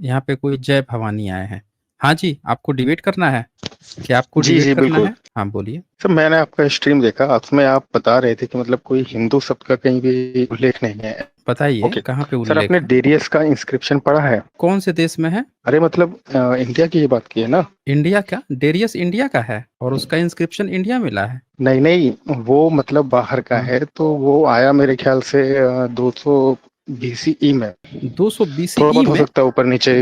यहाँ पे कोई जय भवानी आए हैं। हाँ जी, आपको डिबेट करना है? क्या आपको जी, डिबेट जी, करना बिल्कुल। है? हाँ, बोलिए। सर मैंने आपका स्ट्रीम देखा, उसमें आप बता रहे थे कि मतलब कोई हिंदू शब्द का कहीं भी उल्लेख नहीं है। बताइए, ओके। कहाँ पे सर उल्लेख आपने है? डेरियस का इंस्क्रिप्शन पढ़ा है? कौन से देश में है? अरे मतलब इंडिया की ही बात की है ना? इंडिया का? डेरियस इंडिया का है और उसका इंस्क्रिप्शन इंडिया मिला है। नहीं, नहीं, वो मतलब बाहर का हाँ, है, तो वो आया मेरे ख्याल से 200 बीसीई में। 200 थोड़ा बीसीई बहुत हो में? सकता है ऊपर नीचे,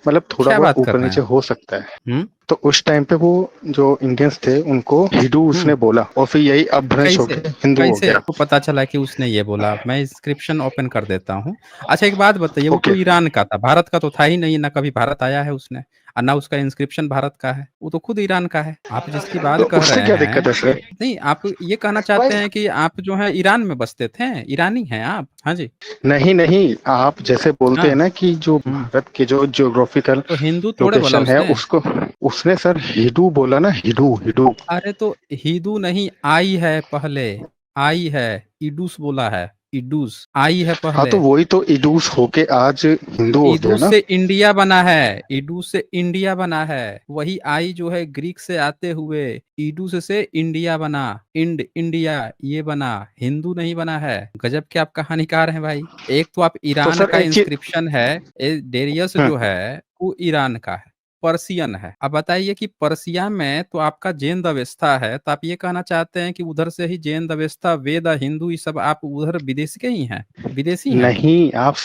मतलब थोड़ा क्या बहुत बात कर ऊपर रहे नीचे हैं? हो सकता है। हम्म। तो उस टाइम पे वो जो इंडियंस थे उनको हिडू हम्म। उसने बोला, और फिर यही अपभ्रंश कैसे? होके हिंदू हो कैसे गया। आपको पता चला कि उसने ये बोला? मैं इंस्क्रिप्शन ओपन कर देता हूँ। अच्छा, एक बात बताइए, वो तो ओके। ईरान का था, भारत का तो था ही नहीं, ना कभी भारत आया है उसने, और ना उसका इंस्क्रिप्शन भारत का है, वो तो खुद ईरान का है। आप जिसकी बात तो कह उससे रहे क्या दिक्कत हैं, है सर? नहीं, आप ये कहना चाहते हैं कि आप जो है ईरान में बसते थे, ईरानी हैं आप? हाँ जी। नहीं, नहीं, आप जैसे बोलते हाँ। हैं ना कि जो हुँ। भारत के जो ज्योग्राफिकल तो हिंदू थोड़े बोला लोकेशन है उसने? उसको, उसने सर हिडू बोला ना, हिडू, हिडू। अरे तो हिदू नहीं, आई है पहले, आई है, इडूस बोला है, इडूस, आई है हाँ, पहले। तो वही तो इडूस होके आज हिंदू हो गया इडूस ना। से इंडिया बना है, इडूस से इंडिया बना है। वही आई जो है ग्रीक से आते हुए इडूस से इंडिया बना, इंडिया ये बना, हिंदू नहीं बना है। गजब के आप कहानीकार हैं भाई। एक तो आप तो ईरान सर का एक चीज। इंस्क्रिप्शन है, डेरियस जो है वो ईरान का है, पर्सियन है। अब बताइए कि पर्सिया में तो आपका जैन दवेस्ता है, तो आप ये कहना चाहते हैं कि उधर से ही जैन दवेस्ता, वेद, हिंदू, ये सब आप उधर विदेश के ही हैं, विदेशी हैं? नहीं, आप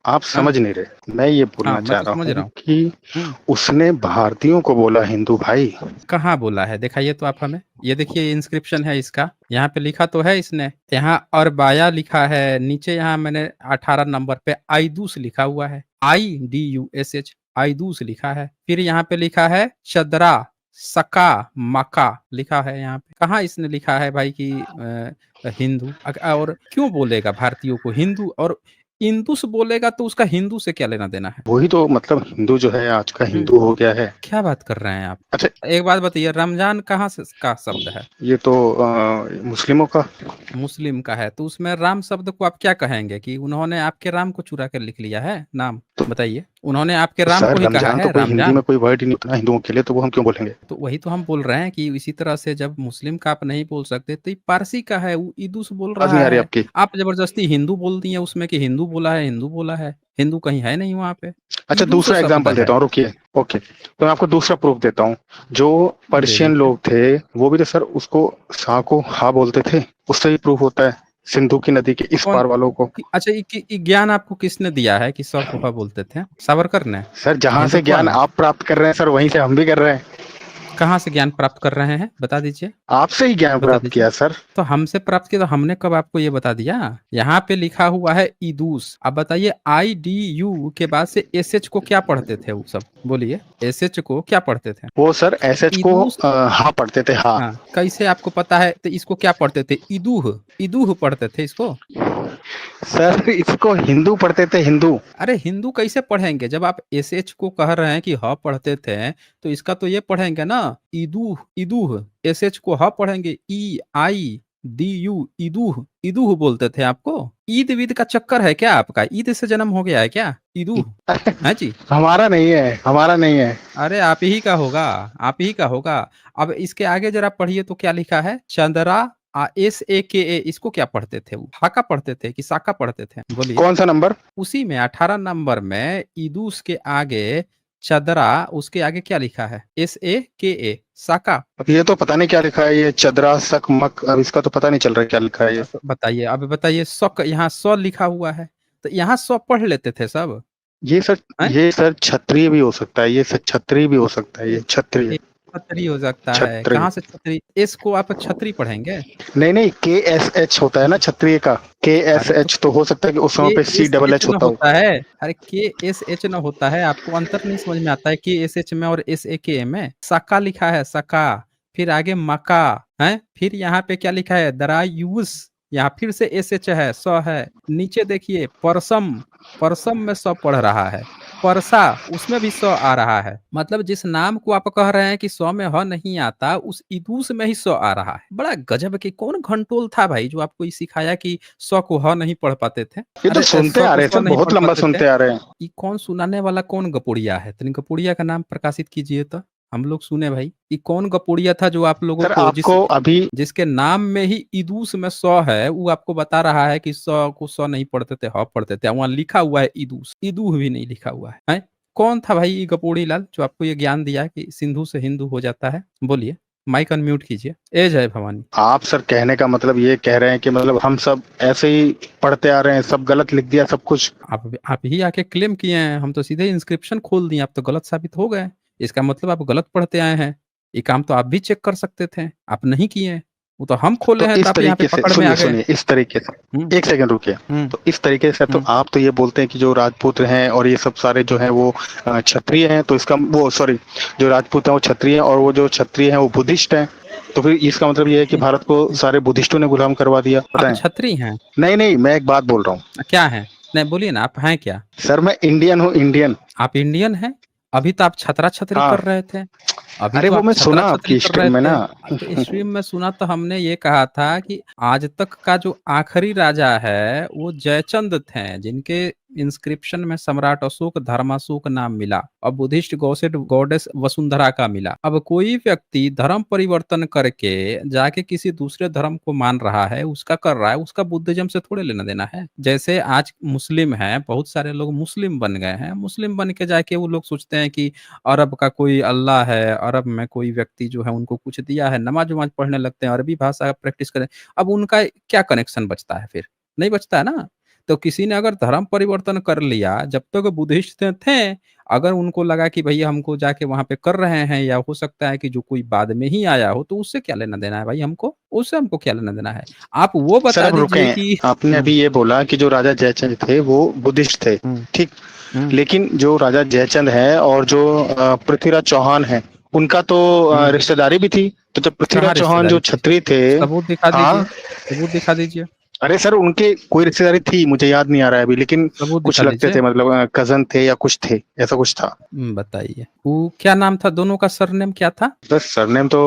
हाँ। समझ नहीं रहे, मैं ये हाँ, बोलना मैं चाह तो रहा समझ हूँ रहा हूँ। कि हुँ। उसने भारतीयों को बोला हिंदू भाई। कहाँ बोला है? दिखाइए तो आप हमें। ये देखिए इंस्क्रिप्शन है इसका, यहाँ पे लिखा तो है इसने। यहाँ अरबाया लिखा है, नीचे यहाँ मैंने 18 नंबर पे आइदूस लिखा हुआ है। IDUSH, आइदूस लिखा है। फिर यहाँ पे लिखा है चदरा, सका, मका लिखा है यहाँ पे। कहाँ इसने लिखा है भाई कि हिंदू? और क्यों बोलेगा भारतीयों को हिंदू? और इंदुस बोलेगा तो उसका हिंदू से क्या लेना देना है? वही तो मतलब हिंदू जो है आज का हुँ। हिंदू हो गया है। क्या बात कर रहे हैं आप? अच्छा, एक बात बताइए, रमज़ान कहाँ से का शब्द है? ये तो मुस्लिमों का। मुस्लिम का है, तो उसमें राम शब्द को आप क्या कहेंगे कि उन्होंने आपके राम को चुरा कर लिख लिया है नाम? तो, बताइए। उन्होंने आपके तो राम सर को ही कहा रमजान तो है कोई हिंदी में रामजान। कोई वर्ड ही नहीं होता हिंदुओं के लिए, तो वो हम क्यों बोलेंगे? तो वही तो हम बोल रहे हैं कि इसी तरह से जब मुस्लिम का आप नहीं बोल सकते, तो ये पारसी का है, वो ईदुस बोल आवाज रहा नहीं आ रही है। आपकी। आप ज़बरदस्ती हिंदू बोल दिए उसमें कि हिंदू बोला है, हिंदू बोला है। हिंदू कहीं है नहीं वहाँ पे। अच्छा, ईदुस दूसरा शब्द एग्जांपल है। देता हूँ, रुकिए। ओके, तो मैं आपको दूसरा प्रूफ देता हूँ। जो दे पर्शियन दीजिए। लोग थे वो भी तो सर उसको शाह को हा बोलते थे। उससे ही प्रूफ होता है, सिंधु की नदी के इस कौन? पार वालों को। अच्छा, ये ज्ञान आपको किसने दिया है कि सौ फुफा बोलते थे? सावरकर ने? सर कि जहां से हिंदुत्व ज्ञान ने? आप प्राप्त कर रहे हैं सर, वहीं से हम भी कर रहे हैं। कहाँ से ज्ञान प्राप्त कर रहे हैं? बता दीजिए, आपसे ही ज्ञान बता प्राप्त दीजिए। किया सर। तो हमसे प्राप्त किया तो हमने कब आपको ये बता दिया? यहाँ पे लिखा हुआ है ईदूस। अब बताइए IDU के बाद से SH को क्या पढ़ते थे वो सब? बोलिए, SH को क्या पढ़ते थे? वो सर एसएच को ईदूस। हा पढ़ते थे, हा। हाँ, कैसे आपको पता है? तो इसको क्या पढ़ते थे? इदूह, इदूह पढ़ते थे इसको? सर इसको हिंदू पढ़ते थे, हिंदू। अरे हिंदू कैसे पढ़ेंगे? जब आप SH को कह रहे हैं कि ह पढ़ते थे, तो इसका तो ये पढ़ेंगे ना, ईदूह, ईदूह। SH को ह पढ़ेंगे, EIDU, ईदूह, ईदूह बोलते थे आपको? ईद वीद का चक्कर है क्या आपका? ईद से जन्म हो गया है क्या? ईदूह, हैं जी? हमारा नहीं है, हमारा नहीं है। अरे आप ही का होगा, आप ही का होगा। अब इसके आगे जरा पढ़िए तो क्या लिखा है? चंद्रा, SAKA, इसको क्या पढ़ते थे वो? हाका पढ़ते थे कि साका पढ़ते थे? बोलिए। कौन सा नंबर? उसी में 18 नंबर में ईदूस के आगे चदरा, उसके आगे क्या लिखा है? SAKA, साका। अब ये तो पता नहीं क्या लिखा है, ये चदरा सक मक, अब इसका तो पता नहीं चल रहा है क्या लिखा है ये। तो बताइए, अब बताइए, सक, यहाँ स लिखा हुआ है, तो यहाँ स पढ़ लेते थे सब ये सर, हैं? ये सर क्षत्रिय भी हो सकता है, ये सर क्षत्रिय भी हो सकता है, ये क्षत्रिय। एक छतरी हो सकता है, छत्री। कहाँ से छतरी? एस को आप छतरी पढ़ेंगे? नहीं, नहीं, KSH होता है ना क्षत्रिय का। के एस अरे तो एच तो हो सकता है कि उस समय के पे एस एच CHH न होता हो। होता है। अरे के एस एच न होता है, आपको अंतर नहीं समझ में आता है के एस एच में और SAK में? सका लिखा है, सका। फिर आगे मका है, फिर यहाँ पे क्या लिखा है? दरायुस। यहाँ फिर से SH है, स है। नीचे देखिए परसम, परसम में स पढ़ रहा है। परसा उसमें भी स आ रहा है। मतलब जिस नाम को आप कह रहे हैं कि स में ह नहीं आता, उस ईदूस में ही स आ रहा है। बड़ा गजब के कौन घंटोल था भाई जो आपको ये सिखाया कि स को ह नहीं पढ़ पाते थे? ये तो अरे सुनते स आ को रहे हैं स सर, नहीं बहुत पढ़ लंबा पाते थे? सुनते आ रहे हैं। ये कौन सुनाने वाला कौन गपुड़िया है? तनी गपुड़िया का नाम प्रकाशित कीजिए तो, हम लोग सुने भाई। ये कौन गपुड़िया था जो आप लोगों सर को आपको अभी जिसके नाम में ही ईदूस में स है, वो आपको बता रहा है कि स को स नहीं पढ़ते थे, ह पढ़ते थे। वहाँ लिखा हुआ है ईदूस, ईदूह भी नहीं लिखा हुआ है। हैं? कौन था भाई ये गपोड़ी लाल जो आपको ये ज्ञान दिया कि सिंधु से हिंदू हो जाता है? बोलिए, माइक अनम्यूट कीजिए। ए जय भवानी। आप सर कहने का मतलब ये कह रहे हैं कि मतलब हम सब ऐसे ही पढ़ते आ रहे हैं, सब गलत लिख दिया सब कुछ। आप ही आके क्लेम किए हैं, हम तो सीधे इंस्क्रिप्शन खोल दिए, आप तो गलत साबित हो गए। इसका मतलब आप गलत पढ़ते आए हैं। ये काम तो आप भी चेक कर सकते थे, आप नहीं किए। वो तो हम खोले तो हैं तो इस आप यहाँ पे तरीके से पकड़ में आ सुनिए गए। सुनिए, इस तरीके से हुँ, एक सेकंड रुकिए। हुँ, तो इस तरीके से तो हुँ। आप तो ये बोलते हैं कि जो राजपूत हैं और ये सब सारे जो हैं वो क्षत्रिय हैं, तो इसका वो सॉरी, जो राजपूत हैं वो क्षत्रिय हैं और वो जो क्षत्रिय हैं वो बुद्धिस्ट हैं। तो फिर इसका मतलब ये है कि भारत को सारे बुद्धिस्टों ने गुलाम करवा दिया, आप बताएं। क्षत्रिय हैं? नहीं नहीं, मैं एक बात बोल रहा हूँ क्या हैं? नहीं बोलिए ना, आप हैं क्या? सर, मैं इंडियन हूँ, इंडियन। आप इंडियन हैं? अभी तो आप छतरा-छतरी कर हाँ, रहे थे। अभी अरे तो वो आप मैं सुना छतरा-छतरी आपकी कर रहे स्ट्रीम में थे। ना। तो स्ट्रीम में सुना तो हमने ये कहा था कि आज तक का जो आखिरी राजा है, वो जयचंद थे, जिनके इंस्क्रिप्शन में सम्राट अशोक, धर्माशोक नाम मिला और बुद्धिस्ट गॉडेस वसुंधरा का मिला। अब कोई व्यक्ति धर्म परिवर्तन करके जाके किसी दूसरे धर्म को मान रहा है, उसका कर रहा है, उसका बुद्धिज्म से थोड़े लेना देना है। जैसे आज मुस्लिम हैं, बहुत सारे लोग मुस्लिम बन गए हैं। मुस्लिम बन के जाके वो लोग सोचते हैं कि अरब का कोई अल्लाह है, अरब में कोई व्यक्ति जो है उनको कुछ दिया है, नमाज़-वमाज़ पढ़ने लगते हैं, अरबी भाषा प्रैक्टिस करें। अब उनका क्या कनेक्शन बचता है फिर? नहीं बचता है ना। तो किसी ने अगर धर्म परिवर्तन कर लिया, जब तक बुद्धिस्ट थे, अगर उनको लगा कि भैया हमको जाके वहाँ पे कर रहे हैं या हो सकता है कि जो कोई बाद में ही आया हो, तो उससे क्या लेना-देना है भाई हमको? उससे हमको क्या लेना-देना है? आप वो सर बता अब दीजिए रुकें, कि आपने हुँ, अभी ये बोला कि जो राजा जयचंद थे वो बुद्धिस्ट थे, हुँ, ठीक। हुँ, लेकिन जो राजा जयचंद है और जो पृथ्वीराज चौहान है, उनका तो हुँ। रिश्तेदारी भी थी। तो जब पृथ्वीराज कहाँ चौहान जो रिश्तेदारी थी? क्षत्रिय थे, सबूत दिखा हाँ, दीजिए, सबूत दिखा दीजिए, अरे सर उनके कोई रिश्तेदारी थी, मुझे याद नहीं आ रहा है अभी, लेकिन सबूत कुछ दिखा लगते दीजिए। थे, मतलब कजन थे या कुछ थे, ऐसा कुछ था। बताइए। वो क्या नाम था दोनों का सरनेम क्या था? बस सरनेम तो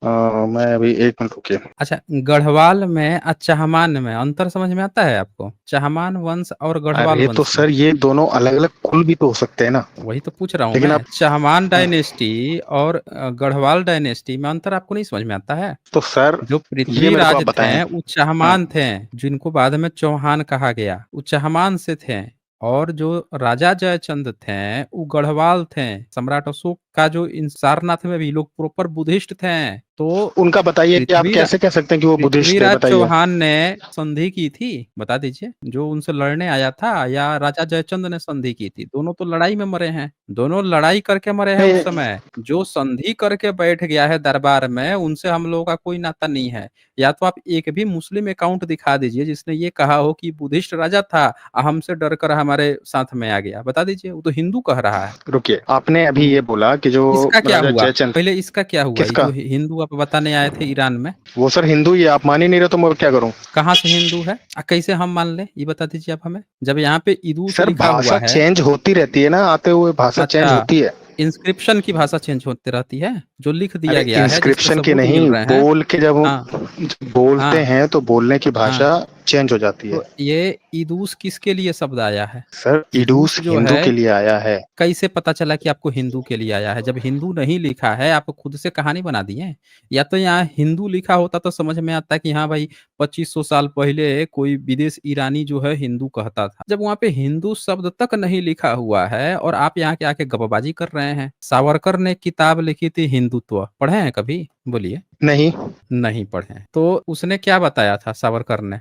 मैं अभी एक मिनट रुकिए। अच्छा, गढ़वाल में चहमान में अंतर समझ में आता है आपको? चहमान वंश और गढ़वाल अरे तो वंश में। सर ये दोनों अलग अलग कुल भी तो हो सकते हैं ना। वही तो पूछ रहा हूँ लेकिन मैं। आप चहमान डायनेस्टी और गढ़वाल डायनेस्टी में अंतर आपको नहीं समझ में आता है? तो सर जो ये मेरे को पृथ्वीराज आप बताएं। थे, वो हाँ, चहमान थे, जिनको बाद में चौहान कहा गया। वो चहमान से थे और जो राजा जयचंद थे, वो गढ़वाल थे। सम्राट अशोक का जो इन सारनाथ में भी लोग प्रॉपर बुद्धिस्ट थे। तो उनका बताइए कि आप पृथ्वी कैसे कह सकते हैं कि वो बुद्धिस्ट थे, पृथ्वीराज बताइए। चौहान ने संधि की थी, बता दीजिए? जो उनसे लड़ने आया था या राजा जयचंद ने संधि की थी? दोनों तो लड़ाई में मरे हैं, दोनों लड़ाई करके मरे हैं उस नहीं, समय। जो संधि करके बैठ गया है दरबार में, उनसे हम लोगों का कोई नाता नहीं है। या तो आप एक भी मुस्लिम अकाउंट दिखा दीजिए जिसने ये कहा हो कि बुद्धिस्ट राजा था, हमसे डर कर हमारे साथ में आ गया। बता दीजिए, वो तो हिंदू कह रहा है। रुकिए, आपने अभी हुँ। ये बोला कि जो इसका क्या राजा हुआ? जयचंद, पहले इसका क्या हुआ? ये जो किसका? हिंदू आप बताने आए थे ईरान में? वो सर हिंदू ही है, आप मान ही नहीं रहे तो मैं क्या करूं। कहाँ से हिंदू है? कैसे हम मान लें? ये बता दीजिए आप हमें। जब यहाँ पे ईदूस सर लिखा भाषा हुआ है। चेंज होती रहती है ना, आते हुए भाषा चेंज अच्छा, होती है। इंस्क्रिप्शन की भाषा चेंज होती रहती है? जो लिख दिया अरे गया है, जिस पे इंस्क्रिप्शन की सबूत नहीं, मिल रहे हैं। बोल के जब हाँ, हम बोलते हाँ, हैं तो बोलने की हाँ। भाषा चेंज हो जाती है। तो ये ईदूस किसके लिए शब्द आया है? सर ईदूस इडूस जो हिंदू है, के लिए आया है। कैसे पता चला कि आपको हिंदू के लिए आया है? जब हिंदू नहीं लिखा है, आप खुद से कहानी बना दिए? या तो यहाँ हिंदू लिखा होता तो समझ में आता कि हाँ भाई 2500 साल पहले कोई विदेश ईरानी जो है हिंदू कहता था। जब वहाँ पे हिंदू शब्द तक नहीं लिखा हुआ है और आप यहाँ के आके गपबाजी कर रहे हैं। सावरकर ने किताब लिखी थी हिंदुत्व, पढ़े हैं कभी? बोलिए। नहीं। नहीं पढ़े हैं। तो उसने क्या बताया था सावरकर ने?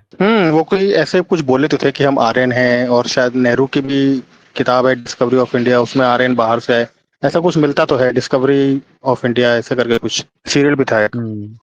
वो कोई ऐसे कुछ बोले तो थे कि हम आर्यन हैं, और शायद नेहरू की भी किताब है डिस्कवरी ऑफ इंडिया, उसमें आर्यन बाहर से आए, ऐसा कुछ मिलता तो है, डिस्कवरी ऑफ इंडिया ऐसे करके कुछ सीरियल भी था एक।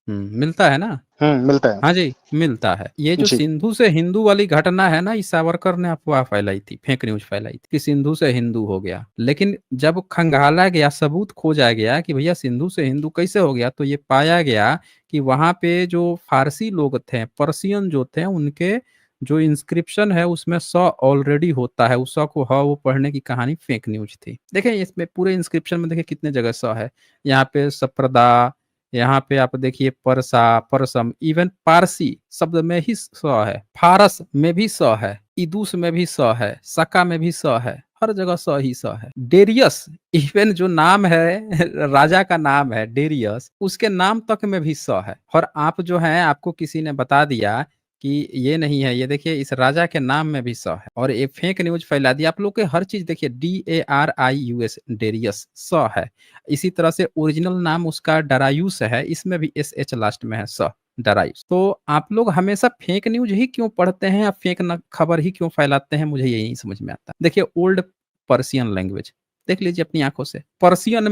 मिलता है ना? मिलता है। हाँ जी, मिलता है। ये जो जी। सिंधु से हिंदू वाली घटना है ना, ये सावरकर ने अफ़वाह फैलाई थी, फेक न्यूज़ फैलाई थी कि सिंधु से हिंदू हो गया। लेकिन जब खंगाला गया, सबूत खोजा गया कि भैया सिंधु से हिंदू कैसे हो गया, तो ये पाया गया कि वहाँ पे जो फ़ारसी लोग थे, पर्शियन जो थे, उनके जो इंस्क्रिप्शन है उसमें 100 ऑलरेडी होता है, उस 100 को वो पढ़ने की कहानी फेक न्यूज थी। देखें इसमें पूरे इंस्क्रिप्शन में देखिए कितने जगह 100 है। यहाँ पे सप्रदा, यहाँ पे आप देखिए परसा, परसम, इवन पारसी शब्द में ही 100 है, फारस में भी 100 है, ईदूस में भी 100 है, सका में भी 100 है, हर जगह 100 ही 100 है। डेरियस, इवन जो नाम है राजा का नाम है डेरियस, उसके नाम तक में भी 100 है। और आप जो है, आपको किसी ने बता दिया कि ये नहीं है, ये देखिए इस राजा के नाम में भी 100 है, और ये फेक न्यूज फैला दी आप लोग के। हर चीज देखिए DARIUS, डेरियस 100 है। इसी तरह से ओरिजिनल नाम उसका डरायूस है, इसमें भी SH लास्ट में है 100, डरायूस। तो आप लोग हमेशा फेक न्यूज ही क्यों पढ़ते हैं या फेक खबर ही क्यों फैलाते हैं, मुझे यही समझ में आता है। देखिए ओल्ड पर्सियन लैंग्वेज देख लीजिए अपनी आंखों से, पर्सियन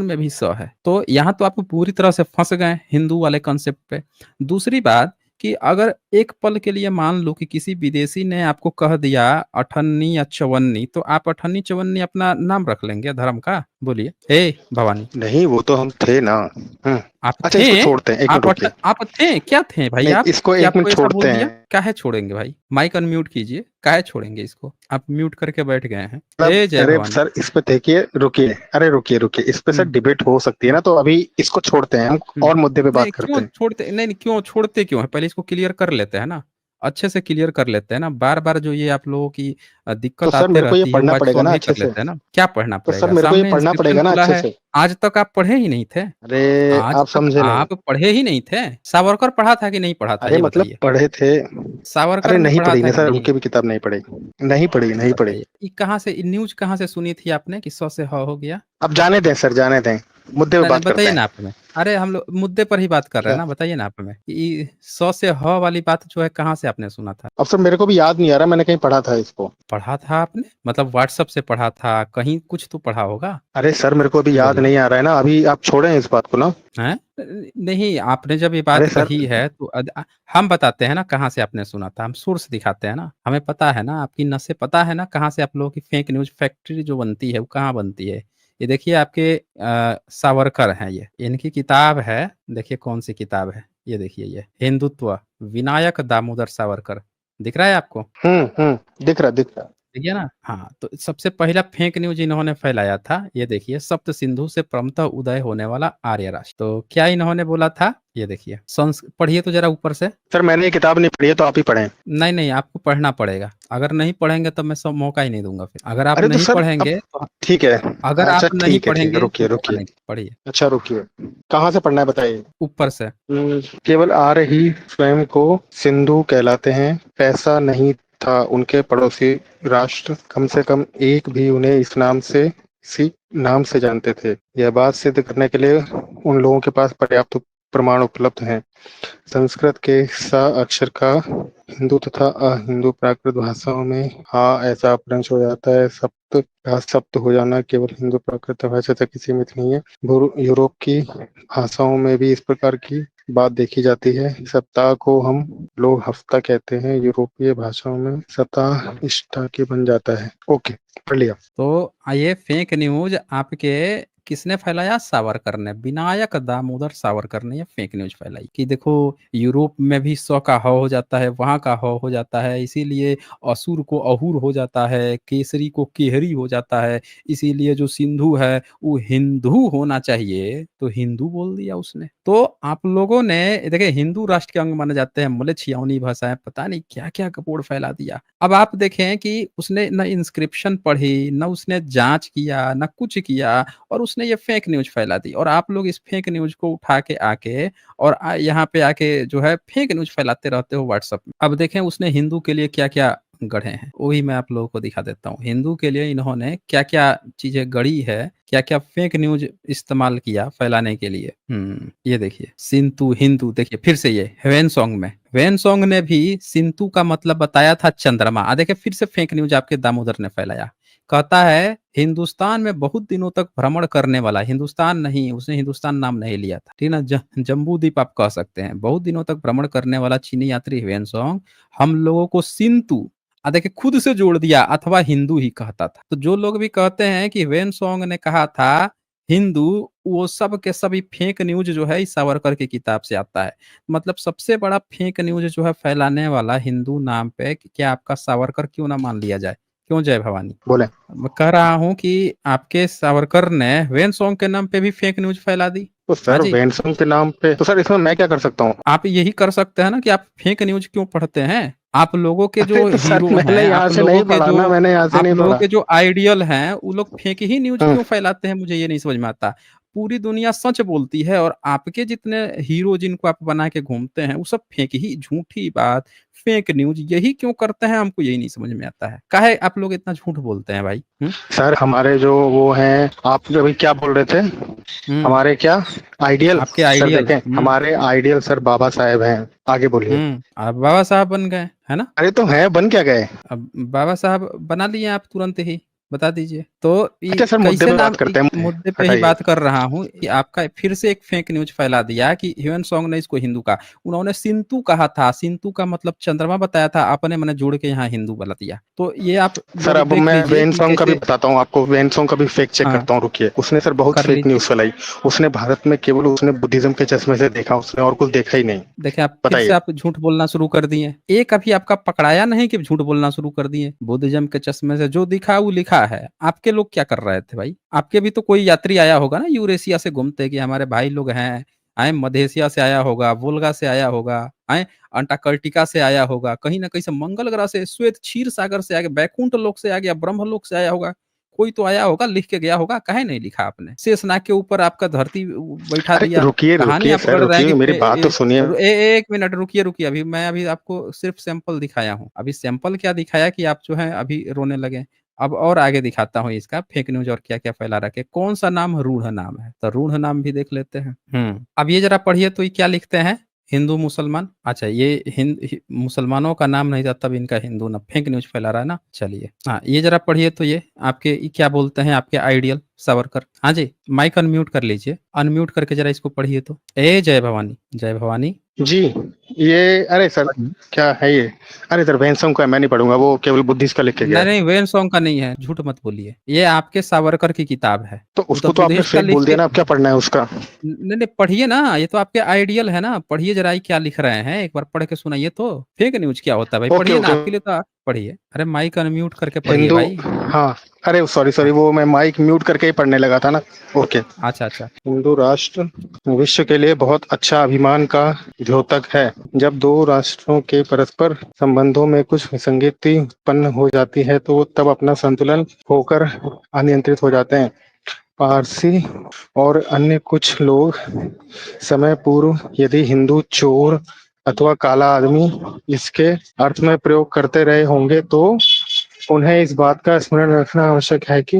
में भी 100 है। तो यहाँ तो आप पूरी तरह से फंस गए हिंदू वाले कंसेप्ट पे। दूसरी बात कि अगर एक पल के लिए मान लो कि किसी विदेशी ने आपको कह दिया अठन्नी या चवन्नी, तो आप अठन्नी चवन्नी अपना नाम रख लेंगे धर्म का? बोलिए। हे भवानी, नहीं, वो तो हम थे ना। आप अच्छा, थे? इसको छोड़ते हैं, एक मिनट रुकिए। आप थे क्या, थे भाई नहीं, आप? इसको क्या एक आपको मिनट ऐसा बोल छोड़ते दिया? हैं। काहे छोड़ेंगे भाई? माइक अनम्यूट कीजिए। काहे छोड़ेंगे इसको? आप म्यूट करके बैठ गए हैं। मतलब हे जय अरे भवानी। सर, इस पे देखिए, रुकिए, अरे रुकिए रुकिए, इस पे सर हम्म डिबेट हो सकती है ना, तो अभी इसको छोड़ते हैं, हम और मुद्दे पे नहीं बात करते क्यों हैं। छोड़ते, नहीं क्यों छोड़ते क्यों है? पहले इसको क्लियर कर लेते हैं ना, अच्छे से क्लियर कर लेते हैं ना। बार बार जो ये आप लोगों की तो दिक्कत सर आते मेरे को ये रहती है, पढ़ना वो आज पड़ेगा सॉल्व ना ही अच्छे कर से। लेते हैं ना। क्या पढ़ना तो सर पड़ेगा? मेरे को ये सामने पढ़ना इंस्क्रिप्शन पड़ेगा ना खुला अच्छे है। से। आज तक आप पढ़े ही नहीं थे। अरे आज आप तक समझे नहीं। आप पढ़े ही नहीं थे। सावरकर पढ़ा था कि नहीं पढ़ा था, अरे ये मतलब बताइए। पढ़े थे। अरे सावरकर ने नहीं पढ़ा पढ़ी था ना कि सर, नहीं? उनकी भी किताब नहीं पढ़ी। नहीं पढ़ी, नहीं पढ़ी। बताइए, ये कहाँ से न्यूज कहाँ से सुनी थी आपने कि 100 से हो गया? अब जाने दें सर, जाने दें, मुद्दे पे नहीं नहीं, बात करते बताइए ना हैं। आप हमें। अरे हम लोग मुद्दे पर ही बात कर रहे हैं अच्छा, ना, बताइए ना आप हमें कि 100 से ह वाली बात जो है कहाँ से आपने सुना था? अब सर मेरे को भी याद नहीं आ रहा, मैंने कहीं पढ़ा था इसको। पढ़ा था आपने? मतलब व्हाट्सएप से पढ़ा था, कहीं कुछ तो पढ़ा होगा। अरे सर मेरे को अभी याद बोलिए। नहीं आ रहा है ना, अभी आप छोड़ें इस बात को ना। हैं? नहीं, आपने जब ये अरे बात सर। कही है तो हम बताते हैं ना कहाँ से आपने सुना था, हम सोर्स दिखाते हैं ना, हमें पता है ना, आपकी नसें पता है ना कहाँ से आप लोगों की फेक न्यूज़ फैक्ट्री जो बनती है वो कहाँ बनती है। ये देखिए आपके सावरकर हैं ये, इनकी किताब है, देखिए कौन-सी किताब है, ये देखिए ये हिंदुत्व, विनायक दामोदर सावरकर, दिख रहा है आपको? दिख रहा, दिख रहा। ठीक है ना? हाँ, तो सबसे पहला फेक न्यूज़ इन्होंने फैलाया था, ये देखिए सप्त सिंधु से क्रमशः उदय होने वाला आर्य राष्ट्र। तो क्या इन्होंने बोला था? ये देखिए, पढ़िए तो ज़रा ऊपर से। सर मैंने ये किताब नहीं पढ़ी है, तो आप ही पढ़ें। नहीं, नहीं, आपको पढ़ना पड़ेगा। अगर नहीं पढ़ेंगे तो मैं सब मौका ही नहीं दूँगा फिर। अगर आप अरे तो नहीं सर अब पढ़ेंगे तो ठीक है। अगर अच्छा आप नहीं ठीक है, ठीक है, पढ़ेंगे तो रुकिए मौका रुकिए। नहीं, पढ़िए, अच्छा रुकिए, कहाँ से पढ़ना है बताइए। ऊपर से। केवल आर्य ही स्वयं को सिंधु कहलाते हैं, पैसा नहीं था उनके पड़ोसी राष्ट्र, कम से कम एक भी उन्हें इसी नाम से जानते थे। यह बात सिद्ध करने के लिए उन लोगों के पास पर्याप्त प्रमाण उपलब्ध हैं। संस्कृत के स अक्षर का हिंदू तथा अहिंदू प्राकृत भाषाओं में ऐसा अपभ्रंश हो जाता है। सप्त का सप्त हो जाना केवल हिंदू प्राकृत भाषा तक ही सीमित नहीं है, यूरोप की भाषाओं में भी इस प्रकार की बात देखी जाती है। सप्ताह को हम लोग हफ्ता कहते हैं, यूरोपीय भाषाओं में सप्ताह इष्टा के बन जाता है। ओके, पढ़ लिया। तो ये फेक न्यूज आपके किसने फैलाया? सावरकर ने, विनायक दामोदर सावरकर ने ये फेक न्यूज फैलाई कि देखो यूरोप में भी 100 का ह हो जाता है, वहां का ह हो जाता है, इसीलिए असुर को अहुर हो जाता है, केसरी को केहरी हो जाता है, इसीलिए जो सिंधु है वो हिंदू होना चाहिए, तो हिंदू बोल दिया उसने। तो आप लोगों ने देखिए हिंदू राष्ट्र के अंग माने जाते हैं, मले छियावनी भाषाएं, पता नहीं क्या क्या कपोड़ फैला दिया। अब आप देखें कि उसने न इंस्क्रिप्शन पढ़ी, न उसने जांच किया, न कुछ किया, और उसने ये फेक न्यूज फैला दी। और आप लोग इस फेक न्यूज को उठा के आके और यहाँ पे आके जो है फेक न्यूज फैलाते रहते हो व्हाट्सएप में। अब देखें उसने हिंदू के लिए क्या क्या गढ़े हैं, वही मैं आप लोगों को दिखा देता हूँ। हिंदू के लिए इन्होंने क्या क्या चीजें गढ़ी है, क्या क्या फेक न्यूज इस्तेमाल किया फैलाने के लिए। ये देखिए सिंतु हिंदू, देखिए फिर से ये वेन सॉन्ग ने भी सिंतु का मतलब बताया था चंद्रमा। देखिए फिर से फेक न्यूज आपके दामोदर ने फैलाया। कहता है हिंदुस्तान में बहुत दिनों तक भ्रमण करने वाला, हिंदुस्तान नहीं, उसने हिंदुस्तान नाम नहीं लिया था, ठीक ना, जम्बू द्वीप आप कह सकते हैं, बहुत दिनों तक भ्रमण करने वाला चीनी यात्री ह्वेनसोंग हम लोगों को सिंतु, देखिए खुद से जोड़ दिया, अथवा हिंदू ही कहता था। तो जो लोग भी कहते हैं कि ह्वेनसोंग ने कहा था हिंदू, वो सब के सभी फेक न्यूज जो है इस सावरकर की किताब से आता है। मतलब सबसे बड़ा फेक न्यूज जो है फैलाने वाला हिंदू नाम पे, कि क्या आपका सावरकर क्यों ना मान लिया जाए? क्यों जय भवानी? बोले। मैं कह रहा हूँ कि आपके सावरकर ने वेन सॉन्ग के नाम पे भी फेक न्यूज फैला दी। तो हाँ सर जी। वेंसम के नाम पे तो सर इसमें मैं क्या कर सकता हूँ? आप यही कर सकते हैं ना कि आप फेक न्यूज क्यों पढ़ते हैं? आप लोगों के अरे जो तो सर हीरो मैंने हैं, यहाँ से नहीं पढ़ा ना, मैंने यहाँ से आप नहीं लोगों पढ़ा। के जो आइडियल हैं, वो लोग फेक ही न्यूज हम्म। क्यों फैलाते हैं? मुझे ये नहीं समझ में आता। पूरी दुनिया सच बोलती है और आपके जितने हीरो जिनको आप बना के घूमते हैं, वो सब फेक ही, झूठी बात, फेक न्यूज यही क्यों करते हैं? हमको यही नहीं समझ में आता है। काहे आप लोग इतना झूठ बोलते हैं भाई? सर हमारे जो वो हैं, आप अभी क्या बोल रहे थे? हुँ, हमारे क्या आइडियल? आपके सर आइडियल। देखें, हमारे आइडियल सर बाबा साहेब हैं। आगे बोलिए। आप बाबा साहब बन गए, है ना? अरे तो है, बन क्या गए? अब बाबा साहब बना लिए आप तुरंत ही, बता दीजिए। तो ये अच्छा सर, मुद्दे कैसे पे बात नाम करते हैं, मुद्दे पे ही हटाइए। बात कर रहा हूँ कि आपका फिर से एक फेक न्यूज़ फैला दिया कि ह्यूमन सॉन्ग ने इसको हिंदू कहा। उन्होंने सिंतु कहा था, सिंतु का मतलब चंद्रमा बताया था, आपने मैंने जोड़ के यहाँ हिंदू बोला दिया। तो ये आप सर लोग अब देख मैं लीजिए वेन कि सॉन्ग का भी कैसे। बताता हूँ आपको, वेन सॉन्ग का भी फेक चेक हाँ, करता हूँ, रुकिए। उसने सर बहुत कर फेक लीजिए। न्यूज फैलाई। उसने भारत में केवल उसने बुद्धिज्म के चश्मे से देखा, उसने और कुछ देखा ही नहीं। देखिए, आप फिर से बताइए। आप झूठ बोलना शुरू कर दिए। एक अभी आपका पकड़ाया नहीं कि झूठ बोलना शुरू कर दिए। बुद्धिज़्म के चश्मे से जो दिखा वो लिखा है। आपके लोग क्या कर रहे थे भाई? आपके भी तो कोई यात्री आया होगा ना यूरेशिया से घूमते, कि हमारे भाई लोग हैं, आए मध्य एशिया से आया होगा, वोल्गा से आया होगा, आए अंटार्कटिका से आया होगा, कहीं न कहीं से मंगल ग्रह से, श्वेत क्षीर सागर से आ गया, बैकुंठ लोक से आ गया, ब्रह्म लोक से आया होगा। कोई तो आया होगा, लिख के गया होगा, काहे नहीं लिखा आपने? शेषनाग के ऊपर आपका धरती बैठा अरे दिया। रुकिए कहानी रुकिए आप सर, गढ़ रहे हैं रुकिए, कि मेरी बात तो सुनिए। 1 मिनट रुकिए, रुकिए। अभी आपको सिर्फ़ सैंपल दिखाया हूँ। अभी सैंपल क्या दिखाया कि आप जो है अभी रोने लगे। अब और आगे दिखाता हूँ इसका फेक न्यूज़ और क्या-क्या फैला रखे। कौन-सा नाम रूढ़ नाम है, तो रूढ़ नाम भी देख लेते हैं। अब ये ज़रा पढ़िए तो ये क्या लिखते हैं? हिंदू मुसलमान। अच्छा, ये मुसलमानों का नाम नहीं था तब इनका हिंदू ना फेक न्यूज़ फैला रहा है ना? चलिए। हाँ, ये ज़रा पढ़िए तो ये क्या बोलते हैं आपके आइडियल सावरकर? हाँ जी, माइक अनम्यूट कर लीजिए। अनम्यूट करके ज़रा इसको पढ़िए तो। ए जय भवानी, जय भवानी। जी। ये अरे सर, पढ़िए। क्या है ये? अरे सर वेन सॉन्ग का मैं नहीं पढ़ूंगा, वो केवल बुद्धिस्ट का लिख के गया नहीं, है। नहीं, वेन सॉन्ग का नहीं है, झूठ मत बोलिए। ये आपके सावरकर की किताब है। तो वो तो उसको तो आपने बुद्धिस्ट का फेक लिख बोल दिया के। ना, अब क्या पढ़ना है उसका? नहीं, नहीं, पढ़िए ना, ये तो आपके आइडियल है ना, पढ़िए ज़रा ये क्या लिख रहे हैं, एक बार पढ़ के सुनाइए तो। फेक न्यूज़ क्या होता है भाई? ओके पढ़िए ना, ओके। आपके लिए तो पढ़िए। अरे माइक अनम्यूट करके पढ़िए हिंदू। भाई। हाँ। अरे सॉरी सॉरी, हाँ, वो मैं माइक म्यूट करके ही पढ़ने लगा था ना। ओके। अच्छा, अच्छा। हिंदू राष्ट्र विश्व के लिए बहुत अच्छा अभिमान का द्योतक है। जब दो राष्ट्रों के परस्पर संबंधों में कुछ विसंगति उत्पन्न हो जाती है तो वो तब अपना संतुलन होकर अनियंत्रित हो जाते हैं। पारसी और अन्य कुछ लोग समय पूर्व यदि हिंदू चोर अथवा काला आदमी इसके अर्थ में प्रयोग करते रहे होंगे तो उन्हें इस बात का स्मरण रखना आवश्यक है कि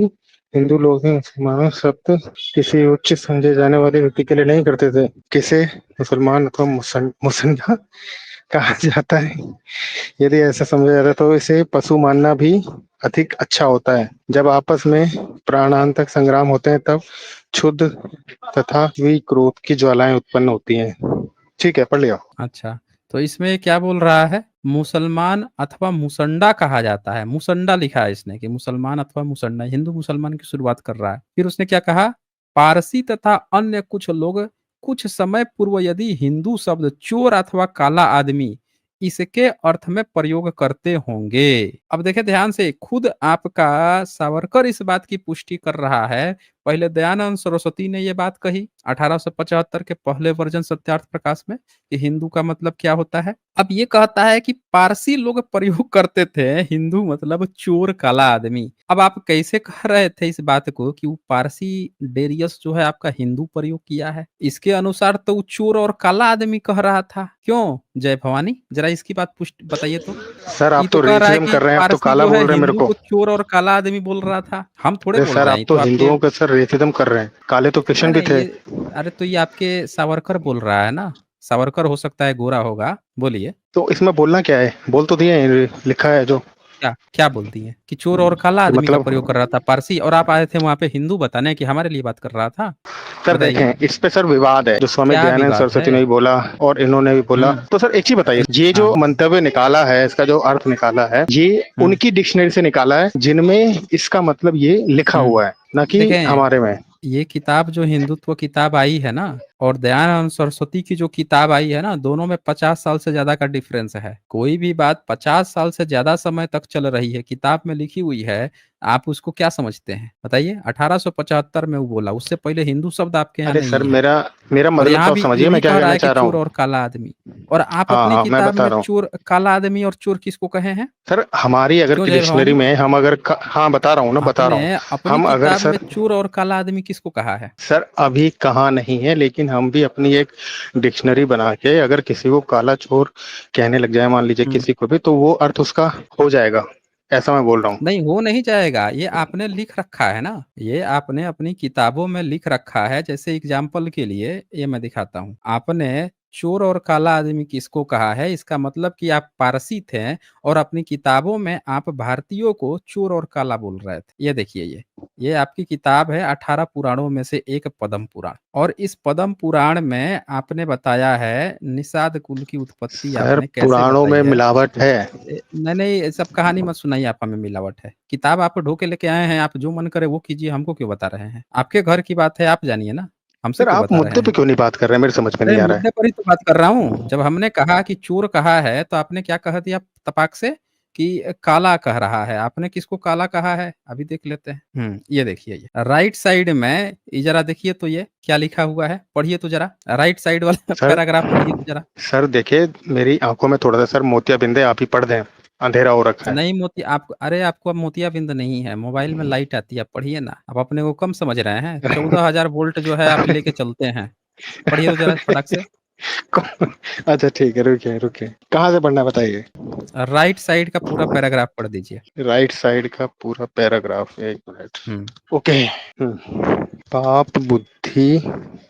हिंदू लोग ही मुसलमानों शब्द किसी उच्च समझे जाने वाले व्यक्ति के लिए नहीं करते थे। किसे मुसलमान अथवा मुसन्ना कहा जाता है, यदि ऐसा समझा जाता है तो इसे पशु मानना भी अधिक अच्छा होता है। जब आपस में प्राणांतक संग्राम होते हैं तब क्षुद्र तथा विक्रोध की ज्वालाएं उत्पन्न होती हैं। ठीक है, पढ़ लिया। अच्छा, तो इसमें क्या बोल रहा है? मुसलमान अथवा मुसंडा कहा जाता है। मुसंडा लिखा है इसने कि मुसलमान अथवा मुसंडा, हिंदू मुसलमान की शुरुआत कर रहा है। फिर उसने क्या कहा? पारसी तथा अन्य कुछ लोग कुछ समय पूर्व यदि हिंदू शब्द चोर अथवा काला आदमी इसके अर्थ में प्रयोग करते होंगे। अब देखें ध्यान से, खुद आपका सावरकर इस बात की पुष्टि कर रहा है। पहले दयानंद सरस्वती ने यह बात कही 1875 के पहले वर्जन सत्यार्थ प्रकाश में कि हिंदू का मतलब क्या होता है। अब ये कहता है कि पारसी लोग प्रयोग करते थे हिंदू मतलब चोर काला आदमी। अब आप कैसे कह रहे थे इस बात को कि वो पारसी डेरियस जो है आपका हिंदू प्रयोग किया है? इसके अनुसार तो वो चोर और काला आदमी कह रहा था। क्यों जय भवानी, जरा इसकी बात पुष्ट बताइए तो। सर ये आप तो तो कह रहा है रेसिज्म कि कर रहे हैं, आप तो पारसी काला जो है बोल रहे हैं मेरे हिंदू को। को चोर और काला आदमी बोल रहा था। हम थोड़े अरे बोल सर रहे हैं, आप ये तो तो आपके। हिंदुओं का सर रेसिज्म कर रहे हैं, काले तो नहीं, कृष्ण भी नहीं, थे। अरे तो ये आपके सावरकर बोल रहा है ना। सावरकर हो सकता है गोरा होगा। बोलिए। तो इसमें बोलना क्या है? बोल तो दिए हैं, लिखा है जो क्या क्या बोलती हैं कि चोर और काला कि आदमी का मतलब। प्रयोग कर रहा था पारसी, और आप आए थे वहां पे हिंदू बताने कि हमारे लिए बात कर रहा था? सर बताइए। देखें, इस पे सर विवाद है, जो स्वामी क्या दयानंद विवाद है? सरस्वती ने भी बोला और इन्होंने भी बोला। हम्म। तो सर एक चीज बताइए, ये हाँ। जो मंतव्य निकाला है, इसका जो अर्थ निकाला है, ये हम्म। उनकी डिक्शनरी से निकाला है जिनमें इसका मतलब ये लिखा हम्म। हुआ है, ना कि देखें, हमारे में। ये किताब जो हिंदुत्व किताब आई है ना, और दयानंद सरस्वती की जो किताब आई है ना, दोनों में 50 साल से ज्यादा का डिफरेंस है। कोई भी बात 50 साल से ज्यादा समय तक चल रही है, किताब में लिखी हुई है, आप उसको क्या समझते हैं बताइए। 1875 में वो बोला, उससे पहले हिंदू शब्द आपके यहाँ अरे सर, नहीं है। मेरा मेरा और मतलब तो यहाँ आप भी ये समझिए भी मैं क्या कह रहा कहना है कि चाह रहा चोर हूँ। और काला आदमी, और आप हाँ अपनी हाँ, मैं किताब बता में रहा हूँ। चोर, काला आदमी और चोर किसको कहे हैं? सर हमारी अगर क्यों की जय डिक्शनरी भवानी? में हम अगर हाँ बता रहा हूँ ना, बता रहा आपने हूँ। अपनी हम अगर किताब में सर चोर और काला आदमी किसको कहा है? सर अभी कहाँ नहीं है, लेकिन हम भी अपनी एक डिक्शनरी बना के अगर किसी को काला चोर कहने लग जाए, मान लीजिए हम्म। किसी को भी, तो वो अर्थ उसका हो जाएगा, ऐसा मैं बोल रहा हूँ। नहीं, हो नहीं जाएगा, ये आपने लिख रखा है ना, ये आपने अपनी किताबों में लिख रखा है। जैसे एग्जाम्पल के लिए ये मैं दिखाता हूँ, आपने चोर और काला आदमी किसको कहा है, इसका मतलब कि आप पारसी थे और अपनी किताबों में आप भारतीयों को चोर और काला बोल रहे थे। ये देखिए, ये आपकी किताब है 18 पुराणों में से एक पद्म पुराण, और इस पद्म पुराण में आपने बताया है निषाद कुल की उत्पत्ति सर आपने कैसे पुराणों बताई में है। मिलावट है। नहीं नहीं, ये सब कहानी मत सुनाइए, आप हमें मिलावट है। किताब आप ढो के लेके आए हैं, आप जो मन करे वो कीजिए, हमको क्यों बता रहे हैं? आपके घर की बात है, आप जानिए ना, हमसे सर क्यों आप बता रहे मुद्दे पे हैं? क्यों नहीं बात कर रहे हैं, मेरे समझ में अरे नहीं आ रहा है। मुद्दे पर ही तो बात कर रहा हूँ। जब हमने कहा कि चोर कहा है, तो आपने क्या कह दिया तपाक से कि काला कह रहा है। आपने किसको काला कहा है, अभी देख लेते हैं। ये देखिए, ये राइट साइड में, ये जरा देखिए तो ये क्या लिखा हुआ है, पढ़िए तो जरा, राइट साइड वाला सर पैराग्राफ पढ़िए तो जरा। सर देखिए, मेरी आंखों में थोड़ा सा सर मोतिया बिंद है, आप ही पढ़ दें, अंधेरा हो रखा है। नहीं मोती आप, अरे आपको अब मोतियाबिंद नहीं है, मोबाइल में लाइट आती है, आप पढ़िए ना। आप अपने को कम समझ रहे हैं, 14,000 वोल्ट जो है आप अरे लेके चलते हैं। पढ़िए तो जरा फटाक से। अच्छा ठीक है, रुकिए रुकिए, कहाँ से पढ़ना है बताइए। राइट साइड का पूरा पैराग्राफ पढ़ दीजिए। राइट साइड का पूरा पैराग्राफ, एक मिनट। हम्म। ओके। पाप बुद्धि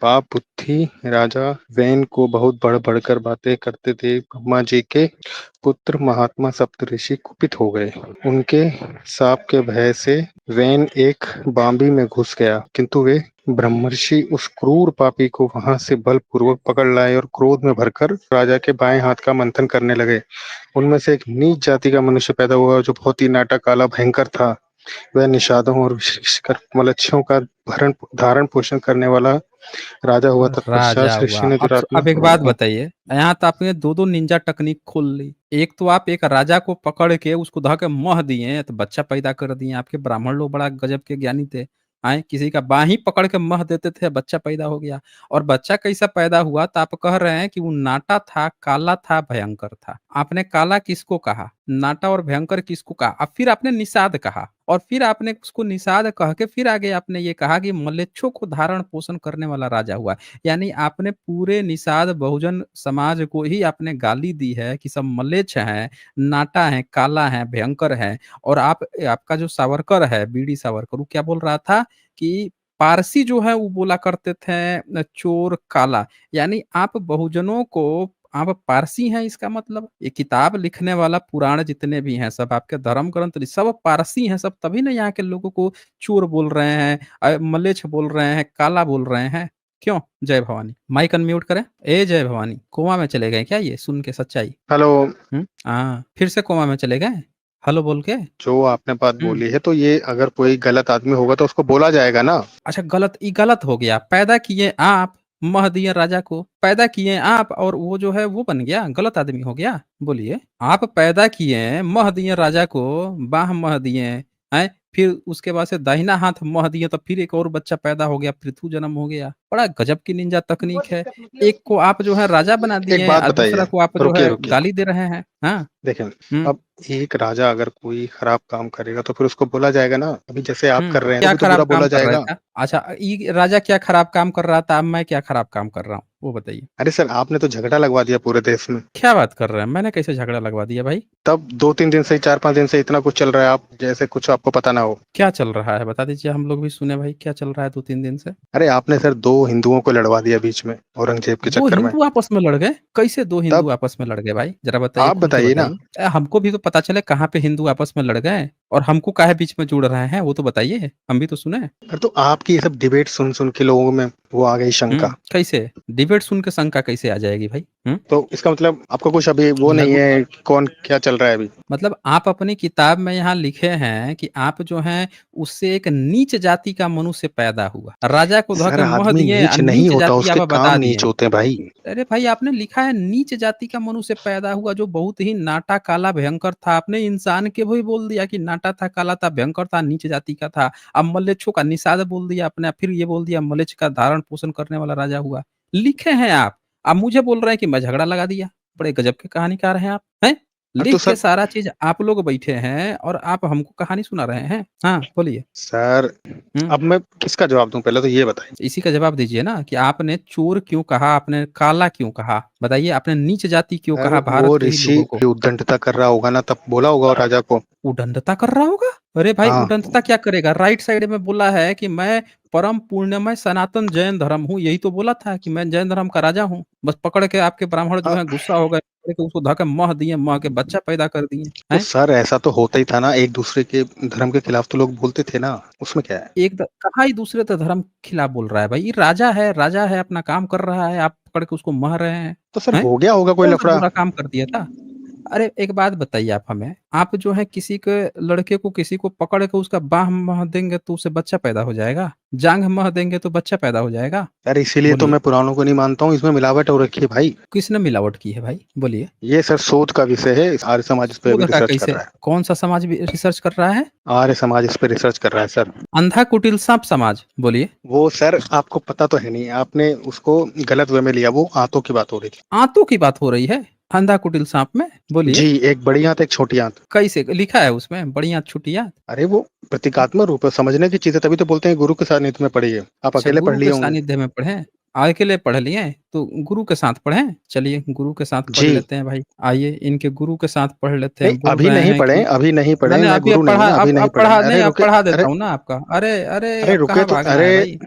पाप बुद्धि राजा वैन को बहुत बढ़ बढ़कर बातें करते थे। ब्रह्मा जी के पुत्र महात्मा सप्तऋषि कुपित हो गए। उनके शाप के भय से वैन एक बांबी में घुस गया, किंतु वे ब्रह्मर्षि उस क्रूर पापी को वहां से बलपूर्वक पकड़ लाए और क्रोध में भरकर राजा के बाएं हाथ का मंथन करने लगे। उनमें से एक नीच जाति का मनुष्य पैदा हुआ जो बहुत ही नाटा काला भयंकर था। वह निषादों और विशेषकर मलच्छों का भरण धारण पोषण करने वाला राजा हुआ। राजा तत्पश्चात हुआ। ऋषि ने अब एक बात बताइए, यहाँ तो आपने दो दो निंजा टेक्निक खोल ली। एक तो आप एक राजा को पकड़ के उसको धा के मह दिए तो बच्चा पैदा कर दिए। आपके ब्राह्मण लोग बड़ा गजब के ज्ञानी थे। आए किसी का बाही पकड़ के मह देते थे, बच्चा पैदा हो गया। और बच्चा कैसा पैदा हुआ, तो आप कह रहे हैं कि वो नाटा था, काला था, भयंकर था। आपने काला किसको कहा, नाटा और भयंकर किसको कहा? अब फिर आपने निषाद कहा, और फिर आपने उसको निषाद कह के फिर आगे आपने ये कहा कि मलेच्छों को धारण पोषण करने वाला राजा हुआ। यानी आपने पूरे निषाद बहुजन समाज को ही आपने गाली दी है कि सब मलेच्छ हैं, नाटा है, काला है, भयंकर है। और आपका जो सावरकर है, बीडी सावरकर, वो क्या बोल रहा था कि पारसी जो है वो बोला करते थे चोर काला। यानी आप बहुजनों को, आप पारसी हैं, इसका मतलब ये किताब लिखने वाला पुराण जितने भी हैं सब आपके धर्म ग्रंथ सब पारसी हैं सब, तभी ना यहाँ के लोगों को चोर बोल रहे हैं, मलेच्छ बोल रहे हैं, काला बोल रहे हैं। क्यों? जय भवानी, माइक अनम्यूट करें। ए जय भवानी, कोमा में चले गए क्या ये सुन के सच्चाई? हेलो। हाँ, फिर से कोमा में चले गए हेलो बोल के। जो आपने बात हम्म। बोली है, तो ये अगर कोई गलत आदमी होगा तो उसको बोला जाएगा ना। अच्छा, गलत, ये गलत हो गया। पैदा किए आप, मह दिए राजा को, पैदा किए आप, और वो जो है वो बन गया गलत आदमी हो गया? बोलिए, आप पैदा किए, मह दिए राजा को, बाह मह दिए हैं, फिर उसके बाद से दाहिना हाथ मह दिए, तो फिर एक और बच्चा पैदा हो गया, पृथु जन्म हो गया। बड़ा गजब की निंजा तकनीक है। एक को आप जो है राजा बना एक दिए बात और दूसरा बताइए, को आप जो रुकिए है रुकिए, गाली दे रहे हैं। हाँ। देखें। हम्म। अब एक राजा अगर कोई खराब काम करेगा तो फिर उसको बोला जाएगा ना। अभी जैसे आप कर रहे हैं तो क्या भी तो खराब बुरा काम बोला कर रहा जाएगा। था? अच्छा, ये राजा क्या खराब काम कर रहा था, अब मैं क्या खराब काम कर रहा हूँ वो बताइए। अरे सर, आपने तो झगड़ा लगवा दिया पूरे देश में। क्या बात कर रहे हैं, मैंने कैसे झगड़ा लगवा दिया भाई? तब 2-3 दिन से, 4-5 दिन से इतना कुछ चल रहा है, आप जैसे कुछ आपको पता ना हो। क्या चल रहा है बता दीजिए, हम लोग भी सुने भाई, क्या चल रहा है 2-3 दिन से? अरे आपने सर 2 हिंदुओं को लड़वा दिया बीच में, औरंगजेब के दो चक्कर में। हिंदू आपस में लड़ गए? कैसे दो हिंदू तब आपस में लड़ गए भाई, जरा बताइए, आप खुल के बताइए ना। बताइए। हमको भी तो पता चले कहाँ पे हिंदू आपस में लड़ गए, और हमको काहे बीच में जुड़ रहे हैं वो तो बताइए, हम भी तो सुने। अरे तो आपकी ये सब डिबेट सुन सुन के लोगों में वो आ गई शंका। कैसे डिबेट सुन के शंका कैसे आ जाएगी भाई? तो इसका मतलब आपको कुछ अभी वो नहीं लघु है कि कौन क्या चल रहा है अभी? मतलब आप अपनी किताब में यहाँ लिखे हैं कि आप जो हैं उससे एक नीच जाति का मनुष्य पैदा हुआ। राजा को धो सर के मह आदमी दिए नीच नहीं नीच होता, जाति आप उसके काम बता नीच दिए। होते हैं भाई। अरे भाई आपने लिखा है नीच जाति का मनुष्य पैदा हुआ जो बहुत ही नाटा काला भयंकर था। आपने इंसान के भी बोल दिया कि नाटा था, काला था, भयंकर था, नीच जाति का था। अब मलेच्छों का निषाद बोल दिया आपने, फिर ये बोल दिया मलेच्छ का धारण पोषण करने वाला राजा हुआ। लिखे हैं आप। अब मुझे बोल रहे हैं कि मैं झगड़ा लगा दिया। बड़े गजब के कहानीकार हैं आप, हैं? अरे तो लिख के सर, सारा चीज़ आप लोग बैठे हैं और आप हमको कहानी सुना रहे हैं। हाँ, बोलिए। सर हुँ। अब मैं किसका जवाब दूं, पहले तो ये बताइए। इसी का जवाब दीजिए ना कि आपने चोर क्यों कहा? आपने काला क्यों कहा? बताइए आपने नीच जाति क्यों सर कहा वो भारत के ही ऋषि लोगों को? उद्दंडता कर रहा होगा ना, तब बोला होगा राजा को। उदंडता कर रहा होगा? अरे भाई हाँ, उदंडता क्या करेगा? राइट साइड में बोला है कि मैं परम पुण्यमय सनातन जैन धर्म हूँ, यही तो बोला था कि मैं जैन धर्म का राजा हूँ। बस पकड़ के आपके ब्राह्मण जो हाँ, हैं गुस्सा हो गए, पकड़ के उसको धो के मह दिए, मह के बच्चा पैदा कर दिए, तो हैं? सर ऐसा तो होता ही था ना, एक दूसरे के धर्म के खिलाफ तो लोग बोलते थे ना, उसमें क्या है? एक द कहाँ ही दूसरे तो धर्म के खिलाफ बोल रहा है भाई, ये राजा है, अपना काम कर रहा है, आप पकड़ के उसको मह रहे हैं, तो सर हैं? हो गया होगा कोई कौन-सा लफड़ा। बुरा काम कर दिया था? अरे एक बात बताइए आप हमें, आप जो है किसी के लड़के को किसी को पकड़ के उसका बाँह मह देंगे तो उससे बच्चा पैदा हो जाएगा? जाँघ मह देंगे तो बच्चा पैदा हो जाएगा? यार इसीलिए तो बोलिए, मैं पुराणों को नहीं मानता हूँ, इसमें मिलावट हो रखी है भाई। किसने मिलावट की है भाई? बोलिए, ये सर शोध का विषय है, आर्य समाज इस पे अभी शोध का रिसर्च कर कैसे? रहा है। कौन-सा समाज भी रिसर्च कर रहा है? आर्य समाज इस पे रिसर्च कर रहा है सर। अंधा कुटिल साँप समाज, बोलिए। वो सर आपको पता तो है नहीं, आपने उसको गलत वे में लिया, वो आंतों की बात हो रही थी। आंतों की बात हो रही है, अंधा कुटिल साँप में? बोलिए, जी, एक बड़ी आंत, एक छोटी आंत। कैसे लिखा है उसमें बड़ी आँत, छोटी आँत? अरे वो प्रतीकात्मक रूप है, समझने की चीज़ है, तभी तो बोलते हैं गुरु के सानिध्य में पढ़िए। आप अच्छा, अकेले पढ़ गुरु लिए के होंगे। सानिध्य में पढ़ें, अकेले पढ़ लिए, तो गुरु के साथ पढ़ें? चलिए गुरु के साथ पढ़ जी, लेते हैं भाई। आइए इनके गुरु के साथ पढ़ लेते नहीं हैं। बोल अभी रहे नहीं हैं पढ़े, कि अभी नहीं पढ़े, मैंने मैं अभी गुरु नहीं हूँ पढ़ा ना, अभी नहीं अब पढ़े। पढ़ा अरे नहीं अब रुके, पढ़ा अरे देता हूँ ना आपका। अरे, अरे अरे अब रुके कहाँ तो, भागना अरे है भाई?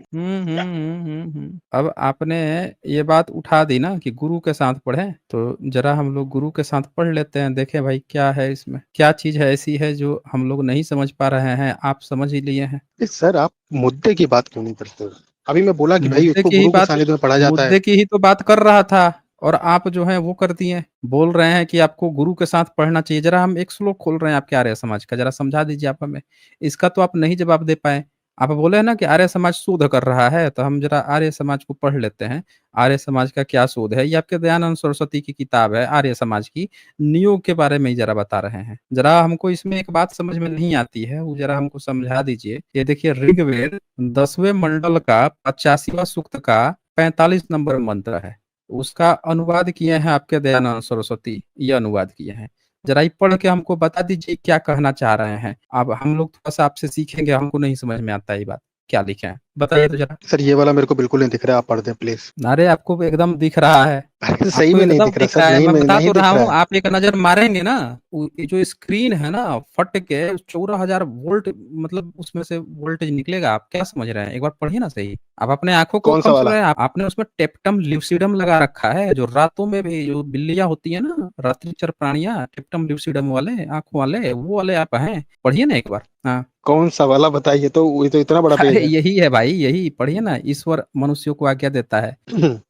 अब आपने ये बात उठा दी ना कि गुरु के साथ पढ़ें, तो ज़रा हम लोग गुरु के साथ पढ़ लेते हैं, देखें भाई क्या है इसमें? क्या चीज़ है ऐसी है जो हम लोग नहीं समझ पा रहे हैं, आप समझ ही लिए हैं। सर आप मुद्दे की बात क्यों नहीं करते हो? अभी मैं बोला कि भाई मुद्दे उसको की ही गुरु के बात सानिध्य में पढ़ा जाता है। मुद्दे की ही तो बात कर रहा था और आप जो है वो कर दिए। बोल रहे हैं कि आपको गुरु के साथ पढ़ना चाहिए। ज़रा हम एक श्लोक खोल रहे हैं आपके आर्य समाज का, ज़रा समझा दीजिए आप हमें। इसका तो आप नहीं जवाब दे पाए। आप बोले हैं ना कि आर्य समाज शोध कर रहा है, तो हम ज़रा आर्य समाज को पढ़ लेते हैं। आर्य समाज का क्या शोध है? ये आपके दयानंद सरस्वती की किताब है आर्य समाज की। नियोग के बारे में ही ज़रा बता रहे हैं। ज़रा हमको इसमें एक बात समझ में नहीं आती है, वो ज़रा हमको समझा दीजिए। ये देखिए ऋग्वेद 10वें मंडल का 85वां सूक्त का 45 नंबर मंत्र है। उसका अनुवाद किए हैं आपके दयानंद सरस्वती, ये अनुवाद किए हैं। ज़रा ये पढ़ के हमको बता दीजिए क्या कहना चाह रहे हैं। अब हम लोग थोड़ा-सा आपसे सीखेंगे, हमको नहीं समझ में आता ये बात। क्या लिखे हैं? बताइए तो ज़रा। सर ये वाला मेरे को बिल्कुल नहीं दिख रहा है, आप पढ़ दें प्लीज़। अरे! आपको एकदम दिख रहा है। अरे सही आपको में नहीं एकदम दिख रहा दिख सर, रहा है, नहीं मैं में बता नहीं तो रहा दिख रहा हूँ, है। आप एक नज़र मारेंगे ना, वो ये जो स्क्रीन है ना, फट के 14,000 वोल्ट मतलब उसमें से वोल्टेज निकलेगा। आप क्या समझ रहे हैं? एक बार पढ़िए ना सही। आप अपने आँखों को कौन सा कम सुन वाला? रहे हैं, आपने उसमें टेप्टम ल्यूसिडम लगा रखा है, जो रातों में भी जो बिल्लियाँ होती हैं ना, रात्रिचर प्राणियाँ, टेप्टम ल्यूसिडम वाले, आँखों वाले, वो वाले आप हैं। पढ़िए ना एक बार। हाँ। कौन सा वाला बताइए तो, ये तो इतना बड़ा पेज अरे है। यही है भाई, यही पढ़िए ना, ईश्वर मनुष्यों को आज्ञा देता है।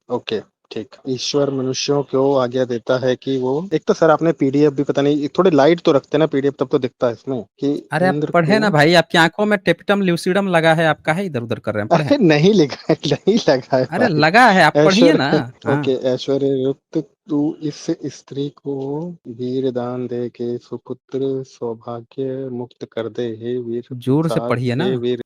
ओके, ठीक। ईश्वर मनुष्यों को आज्ञा देता है कि वो, एक तो सर आपने पीडीएफ भी पता नहीं, थोड़े लाइट तो रखते हैं ना पीडीएफ, तब तो दिखता है इसमें कि अरे आप इंद्र पढ़े को। ना भाई, आपकी आँखों में टेप्टम ल्यूसिडम लगा है, आप काहे इधर-उधर कर रहे हैं? पढ़ें। अरे नहीं लिखा है, नहीं लगा है अरे भाई। लगा है, आप पढ़िए ना। ऐश्वर्य, हाँ, ओके, ऐश्वर्य युक्त तू इस स्त्री को वीर दान दे के सुपुत्र सौभाग्य मुक्त कर दे, हे वीर ज़ोर से प्रसाद, पढ़िए ना। हे वीर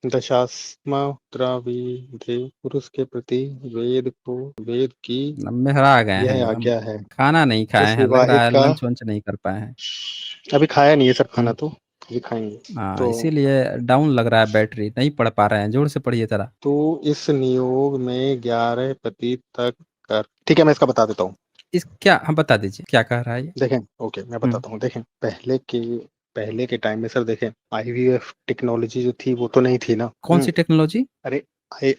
दशास्मात्राविधे, पुरुष के प्रति वेद को, वेद की मेहरा गए हैं यह एकदम। आज्ञा है। खाना नहीं खाए उस हैं, लग रहा है विवाहिका, लंच-वंच नहीं कर पाए हैं। अभी खाया नहीं है सर खाना, हुँ, तो अभी खाएंगे। हाँ, तो इसीलिए डाउन लग रहा है बैटरी, नहीं पढ़ पा रहे हैं, ज़ोर से पढ़िए ज़रा। तो इस नियोग में 11 पति तक कर, ठीक है मैं इसका बता देता हूँ। इस क्या हाँ, बता दीजिए, क्या कह रहा है ये? देखें, ओके मैं हुँ, बताता हूँ। देखें पहले के टाइम में सर, देखें आईवीएफ टेक्नोलॉजी जो थी वो तो नहीं थी ना। कौन-सी टेक्नोलॉजी? अरे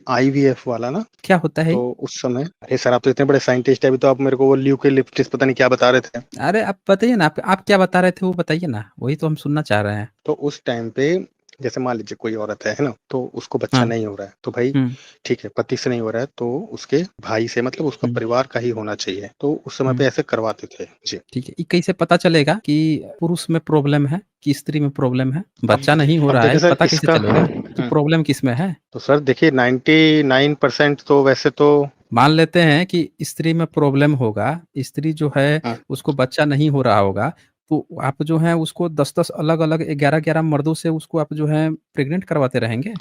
आईवीएफ वाला ना, क्या होता है तो ये? उस समय, अरे सर आप तो इतने बड़े साइंटिस्ट है, अभी तो आप मेरे को वो ल्यूकेलिप्टिस पता नहीं क्या बता रहे थे। अरे आप बताइए ना, आप क्या बता रहे थे वो बताइए ना, वही तो हम सुनना चाह रहे हैं। तो उस टाइम पे जैसे मान लीजिए कोई औरत है ना, तो उसको बच्चा हाँ। नहीं हो रहा है, तो भाई हम्म, ठीक है, पति से नहीं हो रहा है तो उसके भाई से, मतलब उसका हम्म, परिवार का ही होना चाहिए, तो उस समय पे हम्म। ऐसे करवाते थे जी। ठीक है, ये कैसे पता चलेगा कि पुरुष में प्रॉब्लम है कि स्त्री में प्रॉब्लम है? अब बच्चा नहीं हो अब रहा है, देखिए ये सर पता कैसे इसका चलेगा कि प्रॉब्लम किस में है? तो सर देखिए 99% तो वैसे तो मान लेते हैं कि स्त्री में प्रॉब्लम होगा, स्त्री जो है हाँ, उसको बच्चा नहीं हो रहा होगा, तो आप जो है उसको 10-10 अलग-अलग 11-11 मर्दों से उसको आप जो है प्रेग्नेंट करवाते रहेंगे?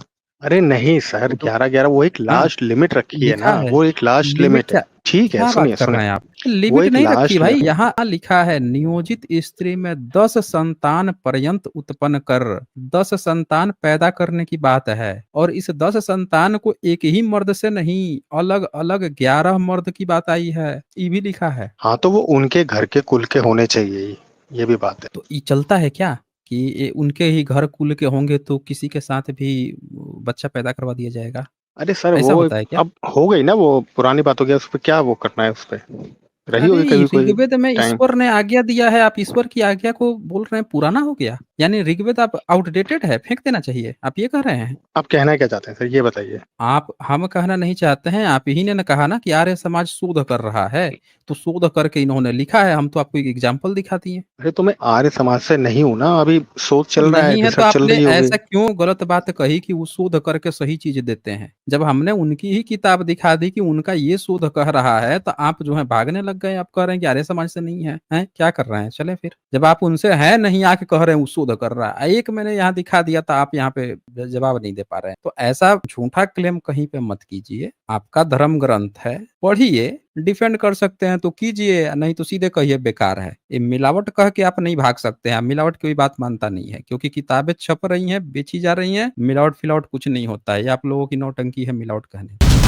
अरे नहीं सर, वो तो 11-11 वो एक हाँ, लास्ट लिमिट रखी है लिखा ना, है। वो एक लास्ट लिमिट लिमिट क्या है। ठीक है, क्या बात सुनिए, कर सुनिए, रहे हैं आप? वो लिमिट एक नहीं रखी लास्ट भाई, लिमिट यहाँ लिखा है नियोजित स्त्री में 10 संतान पर्यंत उत्पन्न कर, 10 संतान पैदा करने की बात है। और इस 10 संतान को एक ही मर्द से नहीं, अलग-अलग 11 मर्द की बात आई है, ये भी लिखा है। हाँ, तो वो उनके घर के कुल के होने चाहिए ही, ये भी बात है। तो ये चलता है क्या कि ये उनके ही घर कुल के होंगे तो किसी के साथ भी बच्चा पैदा करवा दिया जाएगा? अरे सर ऐसा वो होता है क्या? अब हो गई ना, वो पुरानी बात हो गया, उसपे क्या वो करना है उसपे? रही अरे होगी कभी कोई ऋग्वेद में टाइम। ईश्वर ने आज्ञा दिया है, आप ईश्वर की आज्ञा को बोल रहे हैं पुराना हो गया? यानी ऋग्वेद आप आउटडेटेड है, फेंक देना चाहिए, आप ये कह रहे हैं? आप कहना क्या चाहते हैं सर, ये बताइए? आप हम कहना नहीं चाहते हैं, आप ही ने न कहा ना कि आर्य समाज शोध कर रहा है, तो शोध करके इन्होंने लिखा है, हम तो आपको एक एग्जाम्पल दिखा दिए। अरे तो मैं आर्य समाज से नहीं हूँ ना, अभी शोध तो चल रहा है, नहीं है तो रिसर्च चल आपने रही होगी। ऐसा क्यों गलत बात कही कि वो शोध करके सही चीज देते हैं? जब हमने उनकी ही किताब दिखा दी कि उनका ये शोध कह रहा है, तो आप जो है भागने लग गए, आप कह रहे हैं कि आर्य समाज से नहीं है, हैं क्या कर रहे हैं? चले फिर, जब आप उनसे है नहीं आके कह रहे हैं वो शोध कर रहा है, एक मैंने यहाँ दिखा दिया था, आप यहाँ पे जवाब नहीं दे पा रहे हैं, तो ऐसा झूठा क्लेम कहीं पे मत कीजिए। आपका धर्म ग्रंथ है, पढ़िए, डिफेंड कर सकते हैं तो कीजिए, नहीं तो सीधे कहिए बेकार है। ये मिलावट कह के आप नहीं भाग सकते हैं, मिलावट की कोई बात मानता नहीं है, क्योंकि किताबें छप रही हैं, बेची जा रही हैं, मिलावट फिलावट कुछ नहीं होता है, ये आप लोगों की नौटंकी है मिलावट कहने।